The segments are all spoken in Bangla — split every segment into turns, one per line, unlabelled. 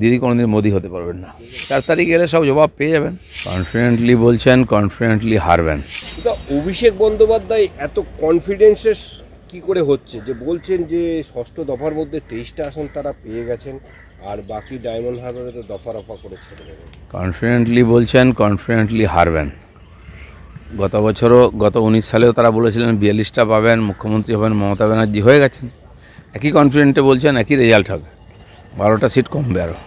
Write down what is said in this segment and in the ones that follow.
দিদি কোনোদিন মোদি হতে পারবেন না। 4 তারিখ এলে সব জবাব পেয়ে যাবেন। কনফিডেন্টলি বলছেন, কনফিডেন্টলি হারবেন।
তো অভিষেক বন্দ্যোপাধ্যায় এত কনফিডেন্সের কি করে হচ্ছে যে বলছেন যে 6ষ্ঠ দফার মধ্যে 23টা আসন তারা পেয়ে গেছেন, আর বাকি ডায়মন্ড হারবারে তো দফা রফা করে ছেড়ে দেবেন?
কনফিডেন্টলি বলছেন, কনফিডেন্টলি হারবেন। গত বছরও, গত 19 সালেও তারা বলেছিলেন 42টা পাবেন, মুখ্যমন্ত্রী হবেন মমতা ব্যানার্জি, হয়ে গেছেন। একই কনফিডেন্টে বলছেন, একই রেজাল্ট হবে, 12টা সিট কমবে আরও।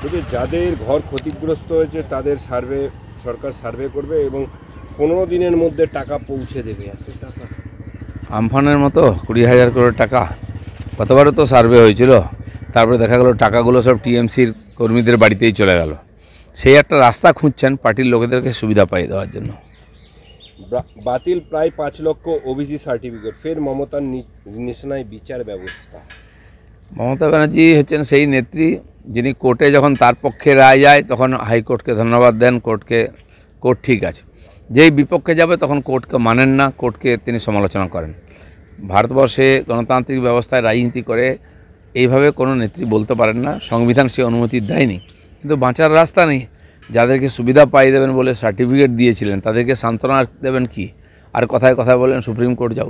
কিন্তু যাদের ঘর ক্ষতিগ্রস্ত হয়েছে তাদের সরকার সার্ভে করবে এবং 15 দিনের মধ্যে টাকা পৌঁছে দেবে। এত টাকা
আমফানের মতো 20,000 করোড় টাকা। গতবারও তো সার্ভে হয়েছিল, তারপরে দেখা গেল টাকাগুলো সব টিএমসির কর্মীদের বাড়িতেই চলে গেল। সেই একটা রাস্তা খুঁজছেন পার্টির লোকেদেরকে সুবিধা পাই দেওয়ার জন্য।
বাতিল প্রায় 5 লক্ষ ওবিসি সার্টিফিকেট, ফের মমতার নিশানায় বিচার ব্যবস্থা।
মমতা ব্যানার্জি হচ্ছেন সেই নেত্রী যিনি কোর্টে যখন তার পক্ষে রায় যায় তখন হাইকোর্টকে ধন্যবাদ দেন, কোর্ট ঠিক আছে। যেই বিপক্ষে যাবে তখন কোর্টকে মানেন না, কোর্টকে তিনি সমালোচনা করেন। ভারতবর্ষে গণতান্ত্রিক ব্যবস্থায় রাজনীতি করে এইভাবে কোনো নেত্রী বলতে পারেন না, সংবিধান সে অনুমতি দেয়নি। কিন্তু বাঁচার রাস্তা নেই। যাদেরকে সুবিধা পাই দেবেন বলে সার্টিফিকেট দিয়েছিলেন তাদেরকে সান্ত্বনা দেবেন কি? আর কথায় কথায় বলেন সুপ্রিম কোর্ট যাব।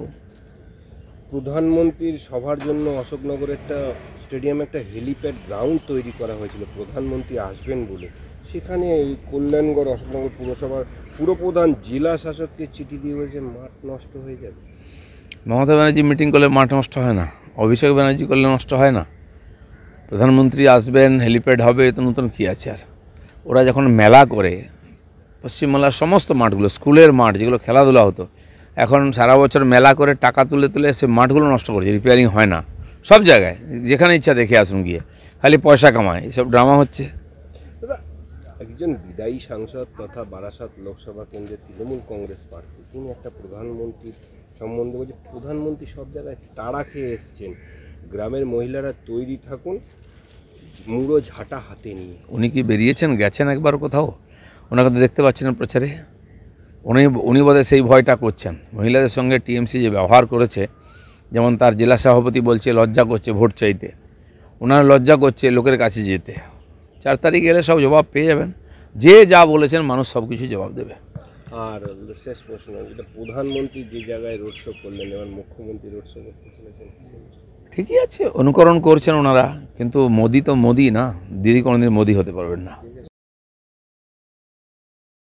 প্রধানমন্ত্রীর সভার জন্য অশোকনগরে একটা স্টেডিয়ামে একটা হেলিপ্যাড গ্রাউন্ড তৈরি করা হয়েছিল প্রধানমন্ত্রী আসবেন বলে। সেখানে এই কল্যাণগড় অশোকনগর পুরসভার পুরপ্রধান জেলা শাসককে চিঠি দিয়ে বলেছে মাঠ নষ্ট হয়ে যাবে।
মমতা ব্যানার্জি মিটিং করলে মাঠ নষ্ট হয় না, অভিষেক ব্যানার্জি করলে নষ্ট হয় না। প্রধানমন্ত্রী আসবেন, হেলিপ্যাড হবে, এত নতুন কী আছে? আর ওরা যখন মেলা করে, পশ্চিমবাংলার সমস্ত মাঠগুলো, স্কুলের মাঠ যেগুলো খেলাধুলা হতো, এখন সারা বছর মেলা করে টাকা তুলে তুলে সে মাঠগুলো নষ্ট করছে, রিপেয়ারিং হয় না। সব জায়গায় যেখানে ইচ্ছা দেখে আসুন গিয়ে, খালি পয়সা কামায়, এসব ড্রামা হচ্ছে।
একজন বিদায়ী সাংসদ তথা বারাসাত লোকসভা কেন্দ্রের তৃণমূল কংগ্রেস প্রার্থী, তিনি একটা প্রধানমন্ত্রীর সম্বন্ধে বলছে প্রধানমন্ত্রী সব জায়গায় তাড়া খেয়ে এসছেন, গ্রামের মহিলারা তৈরি থাকুন মুড়ো ঝাঁটা হাতে নিয়ে।
উনি কি বেরিয়েছেন, গেছেন একবার কোথাও? ওনাকে তো দেখতে পাচ্ছেন প্রচারে। উনি বোধহয় সেই ভয়টা করছেন। মহিলাদের সঙ্গে টিএমসি যে ব্যবহার করেছে, যেমন তার জেলা সভাপতি বলছে লজ্জা করছে ভোট চাইতে, ওনার লজ্জা করছে লোকের কাছে যেতে। 4 তারিখ এলে সব জবাব পেয়ে যাবেন। যে যা বলেছেন মানুষ সব কিছু জবাব দেবে।
আর শেষ প্রশ্ন, যেটা প্রধানমন্ত্রী যে জায়গায় রোড শো করলেন, এবার মুখ্যমন্ত্রী রোড শো করতে চলেছেন,
ঠিকই আছে, অনুকরণ করছেন ওনারা, কিন্তু মোদি তো মোদি না, দিদি কোনোদিন মোদি হতে পারবেন না।